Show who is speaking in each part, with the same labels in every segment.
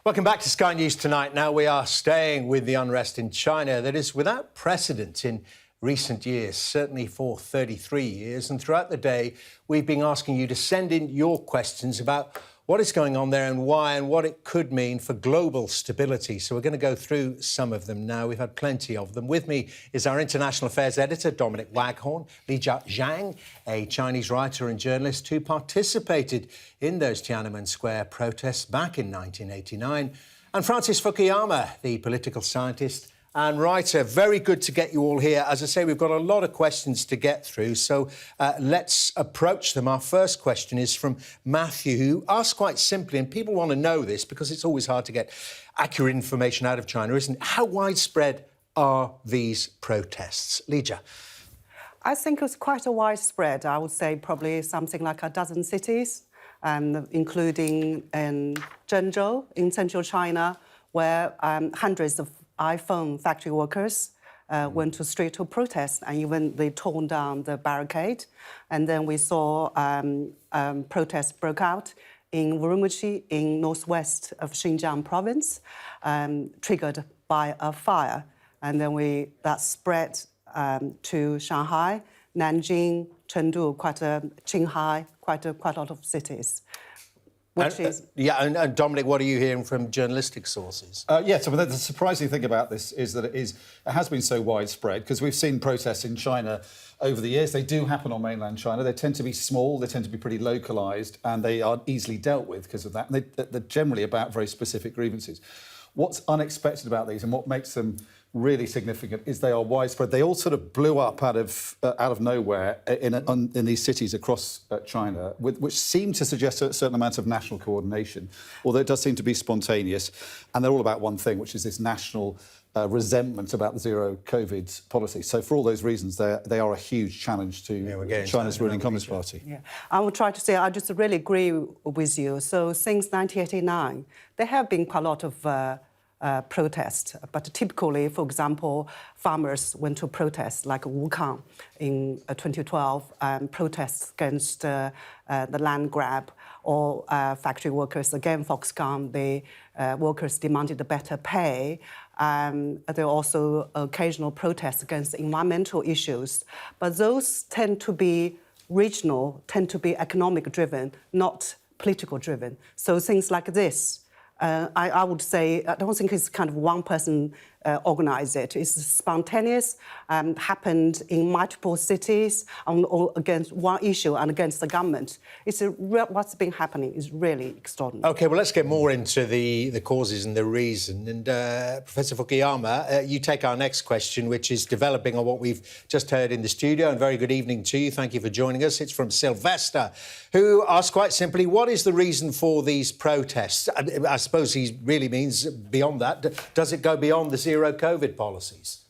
Speaker 1: Welcome back to Sky News Tonight. Now we are staying with the unrest in China that is without precedent in recent years, certainly for 33 years. And throughout the day, we've been asking you to send in your questions about what is going on there and why and what it could mean for global stability. So we're going to go through some of them now. We've had plenty of them. With me is our international affairs editor, Dominic Waghorn, Lijia Zhang, a Chinese writer and journalist who participated in those Tiananmen Square protests back in 1989, and Francis Fukuyama, the political scientist and writer. Very good to get you all here. As I say, we've got a lot of questions to get through, so let's approach them. Our first question is from Matthew, who asks quite simply, and people want to know this because it's always hard to get accurate information out of China, isn't it? How widespread are these protests? Lijia.
Speaker 2: I think it's quite a widespread. I would say probably something like a dozen cities, including in Zhengzhou in central China, where hundreds of iPhone factory workers went to street to protest, and even they torn down the barricade. And then we saw protests broke out in Urumqi in northwest of Xinjiang province, triggered by a fire. And then that spread to Shanghai, Nanjing, Chengdu, Qinghai, quite a lot of cities.
Speaker 1: And Dominic, what are you hearing from journalistic sources?
Speaker 3: So the surprising thing about this is that it has been so widespread, because we've seen protests in China over the years. They do happen on mainland China. They tend to be small, they tend to be pretty localised, and they are easily dealt with because of that. And they're generally about very specific grievances. What's unexpected about these and what makes them really significant is they are widespread. They all sort of blew up out of nowhere in these cities across China, which seem to suggest a certain amount of national coordination, although it does seem to be spontaneous. And they're all about one thing, which is this national resentment about the zero COVID policy. So for all those reasons, they are a huge challenge to China's ruling Communist Party.
Speaker 2: Yeah, I will try to say I just really agree with you. So since 1989, there have been quite a lot of protest, but typically, for example, farmers went to protest, like Waghorn in 2012, protests against the land grab, or factory workers, again, Foxconn, the workers demanded better pay. There are also occasional protests against environmental issues, but those tend to be regional, tend to be economic-driven, not political-driven. So things like this, I would say, I don't think it's kind of one person organised it. It's spontaneous, happened in multiple cities against one issue and against the government. What's been happening is really extraordinary.
Speaker 1: OK, well, let's get more into the causes and the reason. And Professor Fukuyama, you take our next question, which is developing on what we've just heard in the studio. And very good evening to you. Thank you for joining us. It's from Sylvester, who asks quite simply, what is the reason for these protests? I suppose he really means beyond that. Does it go beyond the zero COVID policies?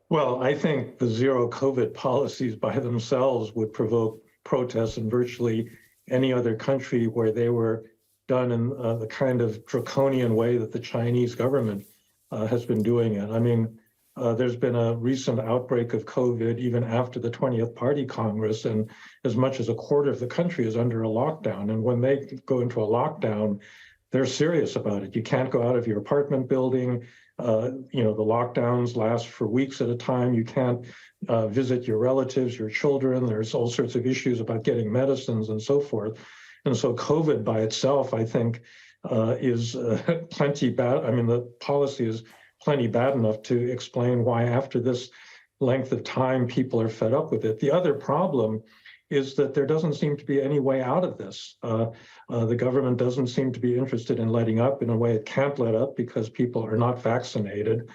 Speaker 4: Well, I think the zero COVID policies by themselves would provoke protests in virtually any other country where they were done in the kind of draconian way that the Chinese government has been doing it. I mean, there's been a recent outbreak of COVID even after the 20th Party Congress, and as much as a quarter of the country is under a lockdown. And when they go into a lockdown, they're serious about it. You can't go out of your apartment building. The lockdowns last for weeks at a time. You can't visit your relatives, your children. There's all sorts of issues about getting medicines and so forth. And so COVID by itself, I think, is plenty bad. I mean, the policy is plenty bad enough to explain why after this length of time, people are fed up with it. The other problem is that there doesn't seem to be any way out of this. The government doesn't seem to be interested in letting up. In a way, it can't let up because people are not vaccinated,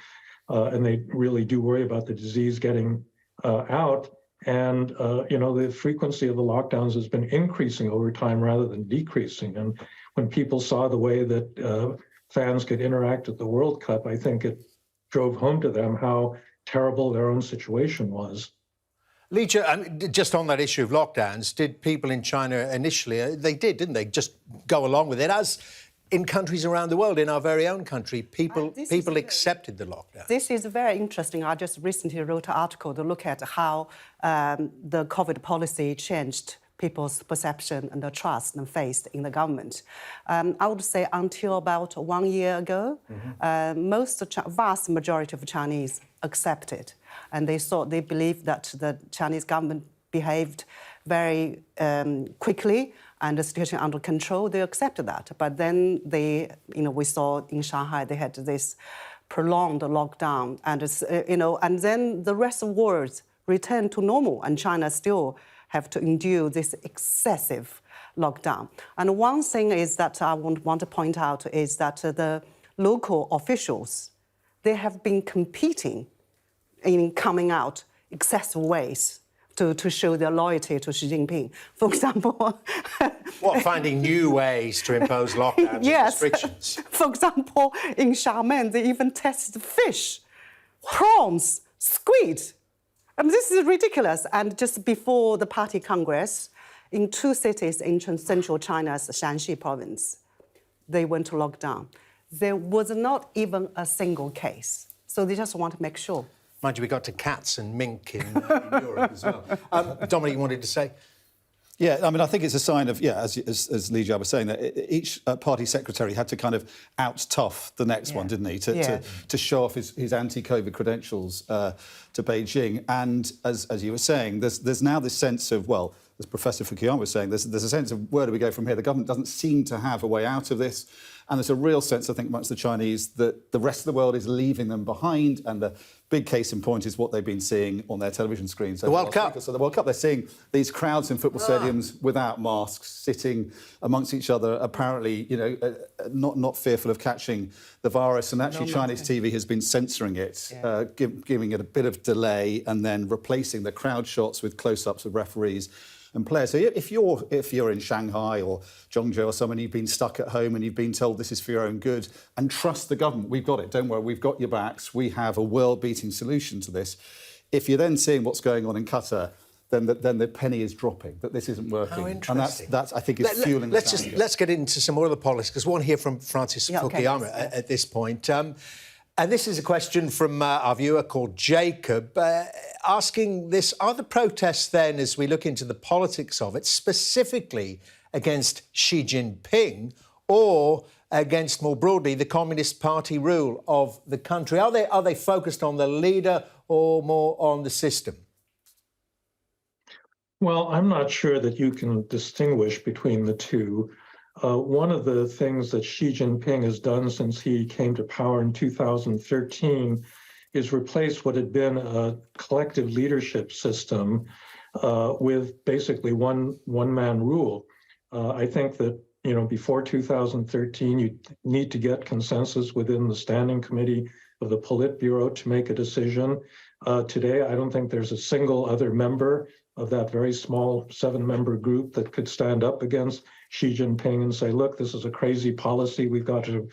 Speaker 4: and they really do worry about the disease getting out. And, the frequency of the lockdowns has been increasing over time rather than decreasing. And when people saw the way that fans could interact at the World Cup, I think it drove home to them how terrible their own situation was.
Speaker 1: Lijia, just on that issue of lockdowns, did people in China initially, they did, didn't they, just go along with it? As in countries around the world, in our very own country, people accepted the lockdown.
Speaker 2: This is very interesting. I just recently wrote an article to look at how the COVID policy changed people's perception and the trust and faith in the government. I would say until about 1 year ago, vast majority of Chinese accepted, and they believed that the Chinese government behaved very quickly and the situation under control. They accepted that, but then we saw in Shanghai they had this prolonged lockdown, and and then the rest of the world returned to normal, and China still have to endure this excessive lockdown. And one thing is that I want to point out is that the local officials, they have been competing in coming out excessive ways to show their loyalty to Xi Jinping. For example...
Speaker 1: Finding new ways to impose lockdowns and restrictions?
Speaker 2: For example, in Xiamen, they even tested fish, prawns, squid. I mean, this is ridiculous. And just before the party congress, in 2 cities in central China's Shanxi province, they went to lockdown. There was not even a single case. So they just want to make sure.
Speaker 1: Mind you, we got to cats and mink in Europe as well. Dominic, you wanted to say?
Speaker 3: Yeah, I mean, I think it's a sign of, as Lijia was saying, that each party secretary had to kind of out-tough the next one, didn't he, to show off his anti-COVID credentials to Beijing. And as you were saying, there's now this sense of, well, as Professor Fukuyama was saying, there's a sense of where do we go from here? The government doesn't seem to have a way out of this. And there's a real sense, I think, amongst the Chinese that the rest of the world is leaving them behind. And the big case in point is what they've been seeing on their television screens.
Speaker 1: The World Cup.
Speaker 3: So the World Cup, they're seeing these crowds in football stadiums without masks, sitting amongst each other, apparently, not fearful of catching the virus. And actually, Chinese TV has been censoring it, giving it a bit of delay, and then replacing the crowd shots with close-ups of referees and players. So if you're in Shanghai or Zhengzhou or someone, you've been stuck at home and you've been told this is for your own good, and trust the government, we've got it, don't worry, we've got your backs, we have a world-beating solution to this. If you're then seeing what's going on in Qatar, then the penny is dropping, that this isn't working.
Speaker 1: How interesting.
Speaker 3: And that's I think, is fueling the
Speaker 1: Let's get into some more of the politics, because we want to hear from Francis Fukuyama at this point. And this is a question from our viewer called Jacob, asking this: are the protests then, as we look into the politics of it, specifically against Xi Jinping or against, more broadly, the Communist Party rule of the country? Are they focused on the leader or more on the system?
Speaker 4: Well, I'm not sure that you can distinguish between the two. One of the things that Xi Jinping has done since he came to power in 2013 is replace what had been a collective leadership system with basically one-man rule. I think that, before 2013, you need to get consensus within the standing committee of the Politburo to make a decision. Today, I don't think there's a single other member of that very small 7-member group that could stand up against Xi Jinping and say, look, this is a crazy policy, we've got to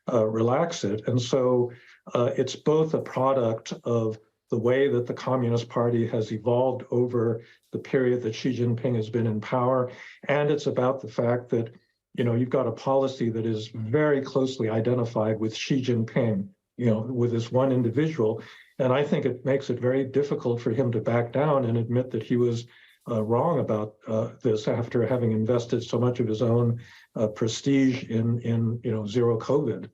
Speaker 4: relax it. And so it's both a product of the way that the Communist Party has evolved over the period that Xi Jinping has been in power, and it's about the fact that, you've got a policy that is very closely identified with Xi Jinping, with this one individual. And I think it makes it very difficult for him to back down and admit that he was wrong about this after having invested so much of his own prestige in zero COVID.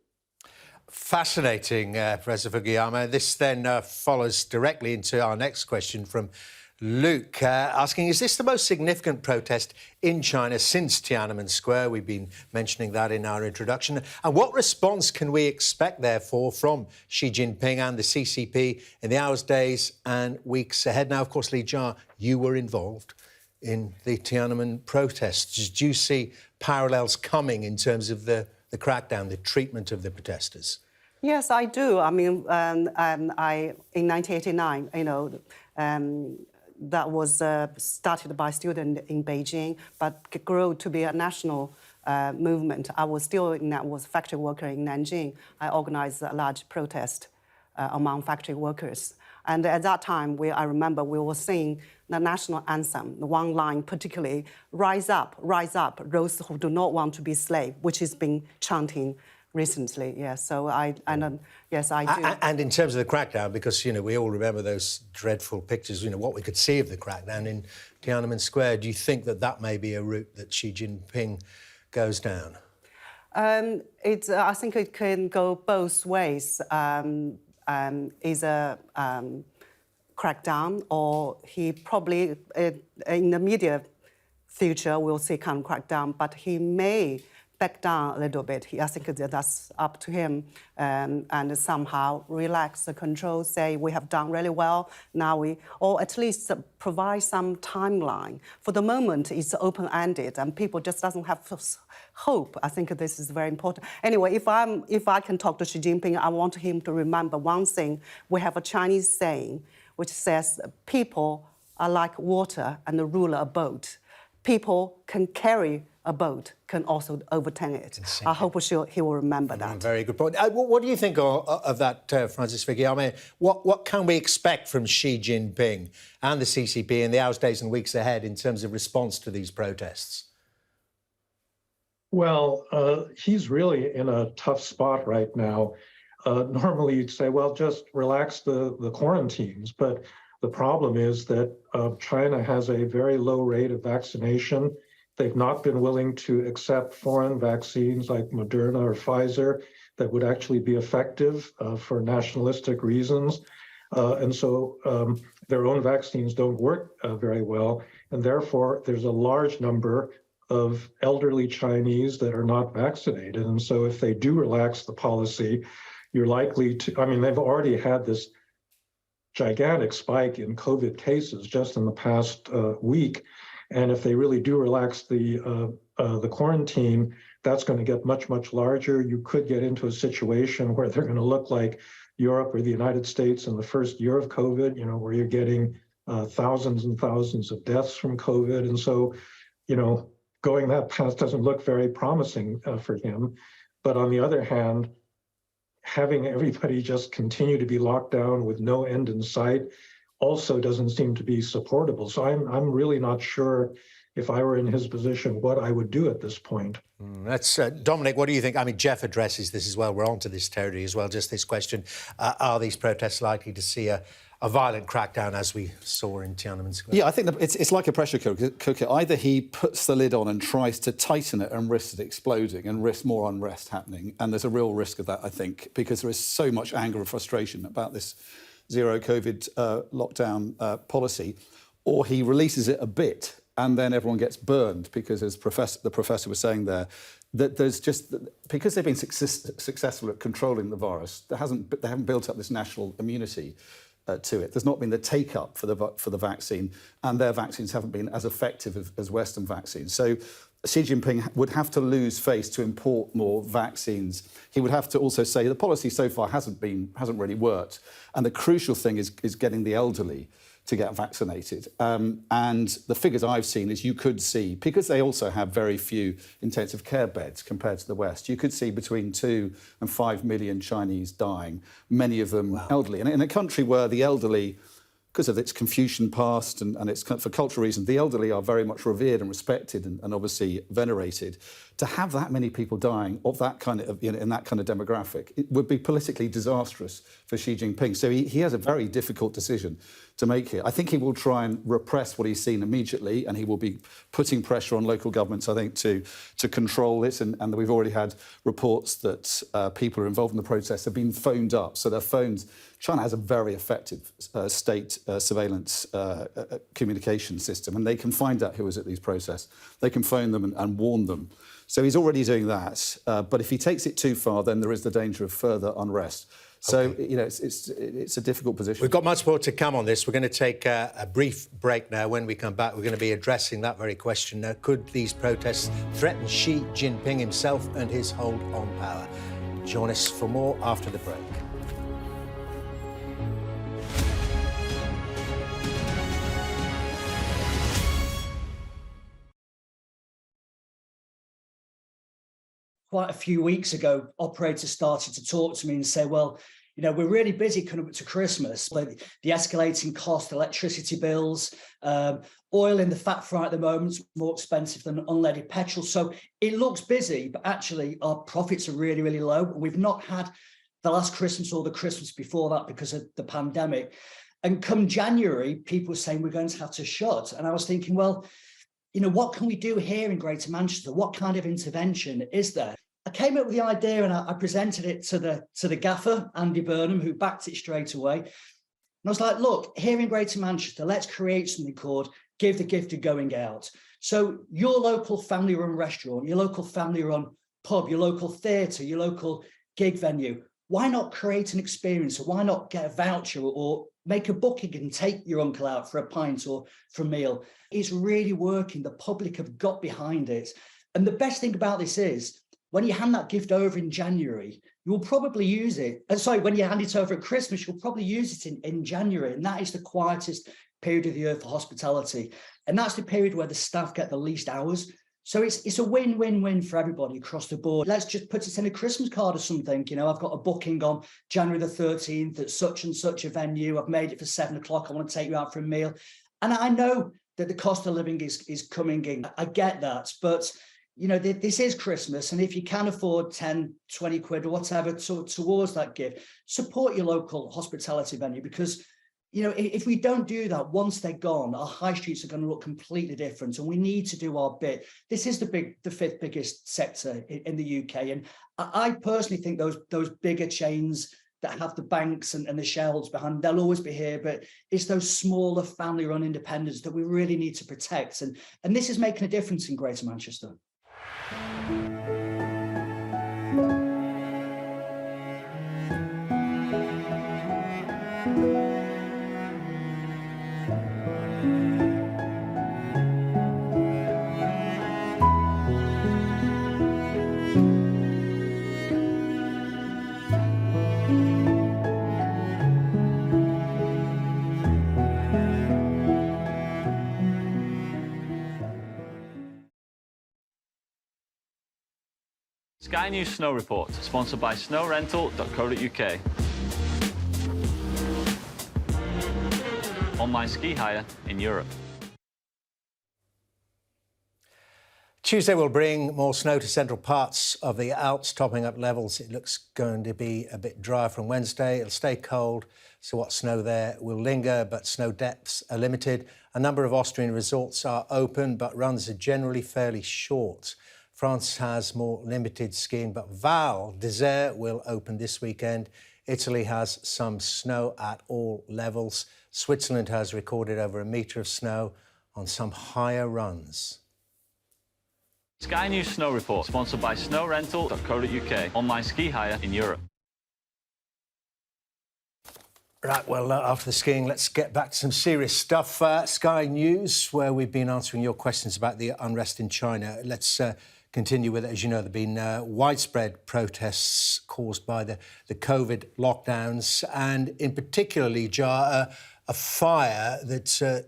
Speaker 1: Fascinating, Professor Fukuyama. This then follows directly into our next question from Luke, asking, is this the most significant protest in China since Tiananmen Square? We've been mentioning that in our introduction. And what response can we expect, therefore, from Xi Jinping and the CCP in the hours, days and weeks ahead? Now, of course, Lijia, you were involved in the Tiananmen protests. Do you see parallels coming in terms of the crackdown, the treatment of the protesters?
Speaker 2: Yes, I do. I mean, in 1989, that was started by students in Beijing, but grew to be a national movement. I was factory worker in Nanjing. I organized a large protest among factory workers. And at that time, I remember we were singing the national anthem, the one line particularly, rise up, those who do not want to be slaves, which has been chanting recently. Yes, so yes, I do.
Speaker 1: And in terms of the crackdown, because we all remember those dreadful pictures, what we could see of the crackdown in Tiananmen Square. Do you think that may be a route that Xi Jinping goes down?
Speaker 2: I think it can go both ways. Either crackdown, or he probably in the immediate future will see kind of crackdown, but he may back down a little bit. I think that's up to him, and somehow relax the control, say we have done really well, now or at least provide some timeline. For the moment, it's open-ended and people just doesn't have hope. I think this is very important. Anyway, if I can talk to Xi Jinping, I want him to remember one thing. We have a Chinese saying which says people are like water and rule a boat. People can carry a boat, can also overturn it. I hope he will remember that.
Speaker 1: Very good point. What do you think of that, Francis Fukuyama? What can we expect from Xi Jinping and the CCP in the hours, days and weeks ahead in terms of response to these protests?
Speaker 4: Well, he's really in a tough spot right now. Normally you'd say, well, just relax the quarantines, but the problem is that China has a very low rate of vaccination. They've not been willing to accept foreign vaccines like Moderna or Pfizer that would actually be effective for nationalistic reasons. And so their own vaccines don't work very well. And therefore, there's a large number of elderly Chinese that are not vaccinated. And so if they do relax the policy, you're likely to, they've already had this gigantic spike in COVID cases just in the past week. And if they really do relax the quarantine, that's going to get much, much larger. You could get into a situation where they're going to look like Europe or the United States in the first year of COVID, where you're getting thousands and thousands of deaths from COVID. And so, going that path doesn't look very promising for him. But on the other hand, having everybody just continue to be locked down with no end in sight also doesn't seem to be supportable. So I'm really not sure, if I were in his position, what I would do at this point.
Speaker 1: That's Dominic, what do you think? Jeff addresses this as well. We're onto this territory as well. Just this question, are these protests likely to see a violent crackdown as we saw in Tiananmen Square?
Speaker 3: Yeah, I think that it's like a pressure cooker. Either he puts the lid on and tries to tighten it and risks it exploding and risks more unrest happening. And there's a real risk of that, I think, because there is so much anger and frustration about this zero COVID lockdown policy. Or he releases it a bit and then everyone gets burned because, as the professor was saying there, that there's just, because they've been successful at controlling the virus, they haven't built up this national immunity to it. There's not been the take-up for the vaccine, and their vaccines haven't been as effective as Western vaccines. So Xi Jinping would have to lose face to import more vaccines. He would have to also say the policy so far hasn't really worked, and the crucial thing is getting the elderly to get vaccinated. And the figures I've seen is you could see, because they also have very few intensive care beds compared to the West, you could see between 2 and 5 million Chinese dying, many of them elderly. And in a country where the elderly, because of its Confucian past and it's for cultural reasons, the elderly are very much revered and respected and obviously venerated. To have that many people dying of that kind of, in that kind of demographic, it would be politically disastrous for Xi Jinping. So he has a very difficult decision to make here. I think he will try and repress what he's seen immediately, and he will be putting pressure on local governments, I think, to control it. And we've already had reports that people who are involved in the protests have been phoned up. So their phones, China has a very effective state surveillance communication system, and they can find out who was at these protests. They can phone them and warn them. So he's already doing that. But if he takes it too far, then there is the danger of further unrest. So, it's a difficult position.
Speaker 1: We've got much more to come on this. We're going to take a brief break now. When we come back, we're going to be addressing that very question. Could these protests threaten Xi Jinping himself and his hold on power? Join us for more after the break.
Speaker 5: Quite a few weeks ago, operators started to talk to me and say, well, we're really busy coming up to Christmas. Like the escalating cost, electricity bills, oil in the fat fry at the moment is more expensive than unleaded petrol. So it looks busy, but actually our profits are really, really low. We've not had the last Christmas or the Christmas before that because of the pandemic. And come January, people were saying we're going to have to shut. And I was thinking, well, what can we do here in Greater Manchester? What kind of intervention is there? I came up with the idea and I presented it to the gaffer, Andy Burnham, who backed it straight away. And I was like, look, here in Greater Manchester, let's create something called Give the Gift of Going Out. So your local family-run restaurant, your local family-run pub, your local theatre, your local gig venue, why not create an experience? Or why not get a voucher or make a booking and take your uncle out for a pint or for a meal? It's really working. The public have got behind it. And the best thing about this is, when you hand that gift over in January, you will probably use it. When you hand it over at Christmas, you'll probably use it in January. And that is the quietest period of the year for hospitality. And that's the period where the staff get the least hours. So it's a win-win-win for everybody across the board. Let's just put it in a Christmas card or something. I've got a booking on January the 13th at such and such a venue. I've made it for 7 o'clock. I want to take you out for a meal. And I know that the cost of living is coming in. I get that. But, this is Christmas. And if you can afford 10, 20 quid or whatever towards that gift, support your local hospitality venue because if we don't do that, once they're gone, our high streets are going to look completely different, and we need to do our bit. This is the fifth biggest sector in the UK, and I personally think those bigger chains that have the banks and the shelves behind, they'll always be here, but it's those smaller family-run independents that we really need to protect, and this is making a difference in Greater Manchester.
Speaker 6: Sky News Snow Report, sponsored by snowrental.co.uk. Online ski hire in Europe.
Speaker 1: Tuesday will bring more snow to central parts of the Alps, topping up levels. It looks going to be a bit dry from Wednesday. It'll stay cold, so what snow there will linger, but snow depths are limited. A number of Austrian resorts are open, but runs are generally fairly short. France has more limited skiing, but Val d'Isère will open this weekend. Italy has some snow at all levels. Switzerland has recorded over 1 metre of snow on some higher runs.
Speaker 6: Sky News Snow Report, sponsored by snowrental.co.uk. Online ski hire in Europe.
Speaker 1: Right, well, after the skiing, let's get back to some serious stuff. Sky News, where we've been answering your questions about the unrest in China. Let's continue with it. As you know, there have been widespread protests caused by the COVID lockdowns, and in particular, Lijia, a fire that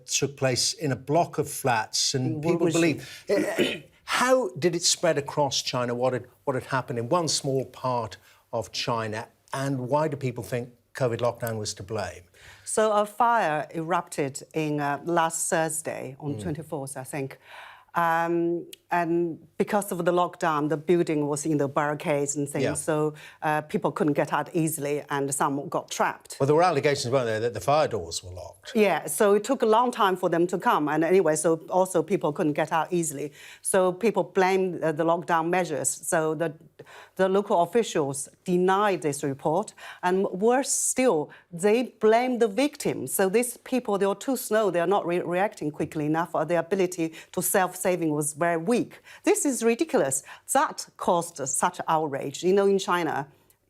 Speaker 1: took place in a block of flats, and people believe... How did it spread across China? What had happened in one small part of China, and why do people think COVID lockdown was to blame?
Speaker 2: So a fire erupted in last Thursday on 24th, I think. And because of the lockdown, the building was in the barricades and things, so people couldn't get out easily, and some got trapped.
Speaker 1: Well, there were allegations, weren't there, that the fire doors were locked?
Speaker 2: Yeah, so it took a long time for them to come, and anyway, so also people couldn't get out easily. So people blamed the lockdown measures. So the local officials denied this report, and worse still, they blamed the victims. So these people, they were too slow, they are not reacting quickly enough, or their ability to self-saving was very weak. This is ridiculous. That caused such outrage. In China,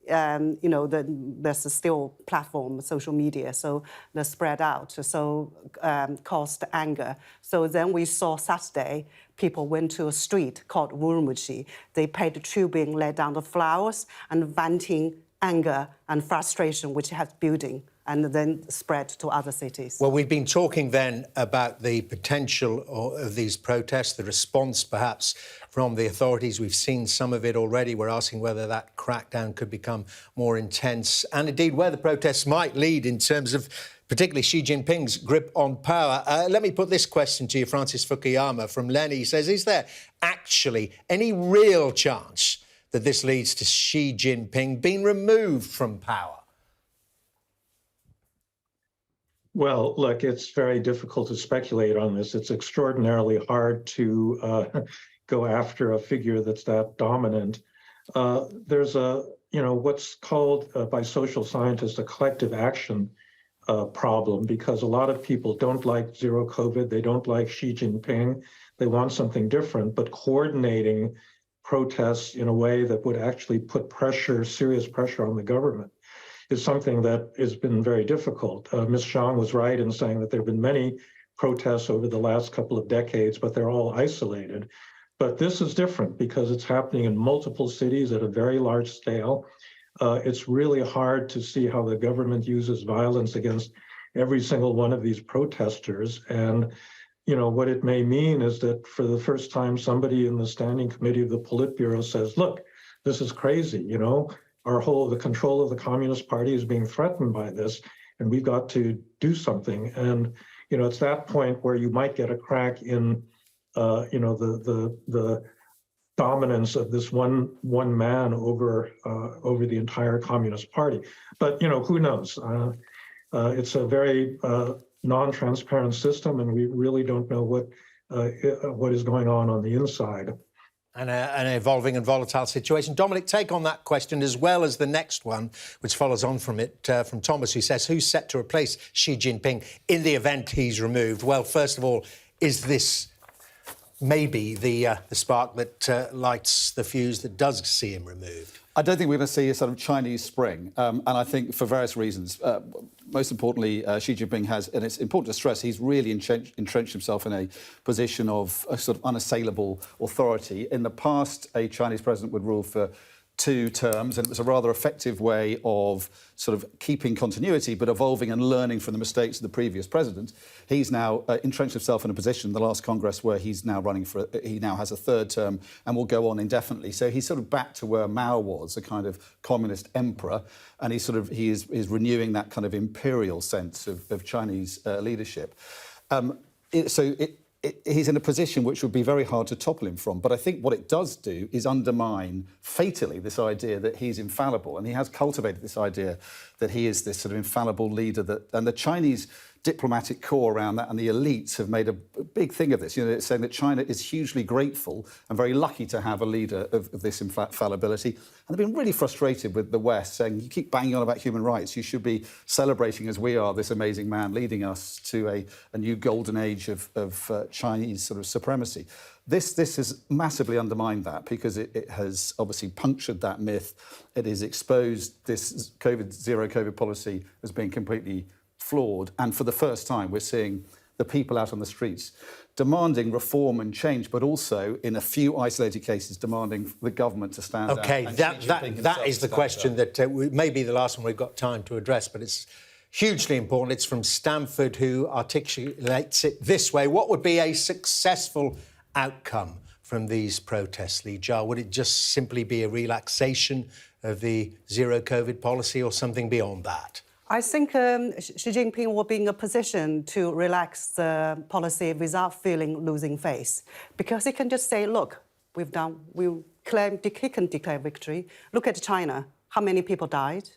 Speaker 2: there's still platform, social media, so they spread out, so caused anger. So then we saw Saturday, people went to a street called Wurumqi. They paid tribute, laid down the flowers, and venting anger and frustration which has building and then spread to other cities.
Speaker 1: Well, we've been talking then about the potential of these protests, the response perhaps from the authorities. We've seen some of it already. We're asking whether that crackdown could become more intense and indeed where the protests might lead in terms of particularly Xi Jinping's grip on power. Let me put this question to you, Francis Fukuyama from Lenny. He says, is there actually any real chance that this leads to Xi Jinping being removed from power?
Speaker 4: Well, look, it's very difficult to speculate on this. It's extraordinarily hard to go after a figure that's that dominant. There's what's called by social scientists a collective action problem, because a lot of people don't like zero COVID. They don't like Xi Jinping. They want something different, but coordinating protests in a way that would actually put pressure, serious pressure on the government is something that has been very difficult. Ms. Zhang was right in saying that there have been many protests over the last couple of decades, but they're all isolated. But this is different because it's happening in multiple cities at a very large scale. It's really hard to see how the government uses violence against every single one of these protesters. And, what it may mean is that for the first time, somebody in the standing committee of the Politburo says, look, this is crazy, the control of the Communist Party is being threatened by this, and we've got to do something. And, it's that point where you might get a crack in, the dominance of this one man over the entire Communist Party. But who knows? It's a very non-transparent system, and we really don't know what is going on the inside.
Speaker 1: And an evolving and volatile situation. Dominic, take on that question as well as the next one, which follows on from it, from Thomas, who says, who's set to replace Xi Jinping in the event he's removed? Well, first of all, is this maybe the spark that lights the fuse that does see him removed?
Speaker 3: I don't think we're going to see a sort of Chinese spring, and I think for various reasons. Most importantly, Xi Jinping has, and it's important to stress, he's really entrenched himself in a position of a sort of unassailable authority. In the past, a Chinese president would rule for 2 terms, and it was a rather effective way of sort of keeping continuity but evolving and learning from the mistakes of the previous president. He's now entrenched himself in a position in the last Congress where he's now he now has a 3rd term and will go on indefinitely. So he's sort of back to where Mao was, a kind of communist emperor, and he is renewing that kind of imperial sense of Chinese leadership. He's in a position which would be very hard to topple him from. But I think what it does do is undermine fatally this idea that he's infallible. And he has cultivated this idea that he is this sort of infallible leader. And the Chinese diplomatic corps around that and the elites have made a big thing of this. It's saying that China is hugely grateful and very lucky to have a leader of this infallibility. And they've been really frustrated with the West, saying, you keep banging on about human rights. You should be celebrating, as we are, this amazing man leading us to a new golden age of Chinese sort of supremacy. This has massively undermined that because it has obviously punctured that myth. It has exposed this zero COVID policy as being completely flawed. And for the first time, we're seeing the people out on the streets demanding reform and change, but also, in a few isolated cases, demanding the government to stand down.
Speaker 1: OK, that is the question that may be the last one we've got time to address, but it's hugely important. It's from Stanford, who articulates it this way. What would be a successful outcome from these protests, Lijia? Would it just simply be a relaxation of the zero COVID policy or something beyond that?
Speaker 2: I think Xi Jinping will be in a position to relax the policy without feeling losing face, because he can just say, look, he can declare victory. Look at China, how many people died?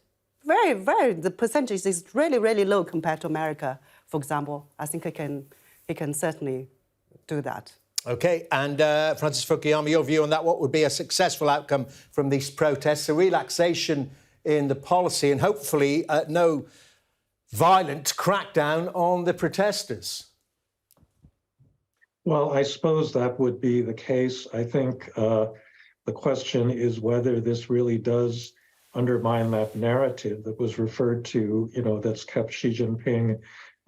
Speaker 2: The percentage is really, really low compared to America, for example. I think he can certainly do that.
Speaker 1: OK, and Francis Fukuyama, your view on that, what would be a successful outcome from these protests? A relaxation in the policy and hopefully no violent crackdown on the protesters?
Speaker 4: Well, I suppose that would be the case. I think the question is whether this really does undermine that narrative that was referred to, that's kept Xi Jinping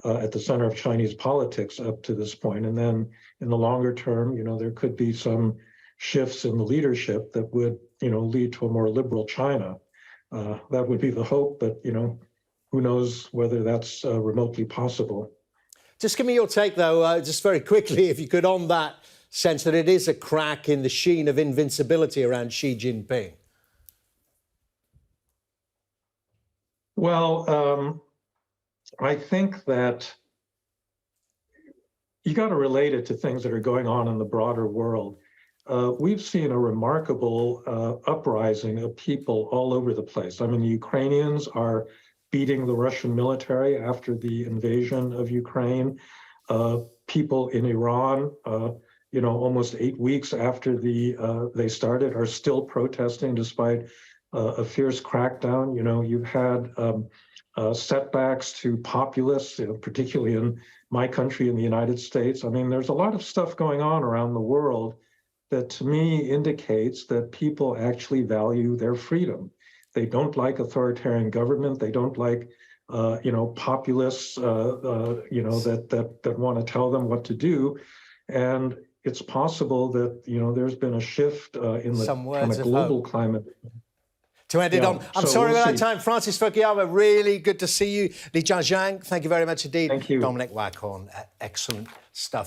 Speaker 4: at the center of Chinese politics up to this point. And then in the longer term, there could be some shifts in the leadership that would, lead to a more liberal China. That would be the hope, but, who knows whether that's remotely possible.
Speaker 1: Just give me your take, though, just very quickly, if you could, on that sense that it is a crack in the sheen of invincibility around Xi Jinping.
Speaker 4: Well, I think that you got to relate it to things that are going on in the broader world. We've seen a remarkable uprising of people all over the place. I mean, the Ukrainians are beating the Russian military after the invasion of Ukraine. People in Iran, almost 8 weeks after they started, are still protesting despite a fierce crackdown. You've had setbacks to populists, particularly in my country, in the United States. I mean, there's a lot of stuff going on around the world that to me indicates that people actually value their freedom. They don't like authoritarian government. They don't like, populists, that want to tell them what to do. And it's possible that, there's been a shift in the kind of global climate.
Speaker 1: To end it on, I'm sorry we're out of time. Francis Fukuyama, really good to see you. Lijia Zhang, thank you very much indeed.
Speaker 4: Thank you.
Speaker 1: Dominic Waghorn, excellent stuff.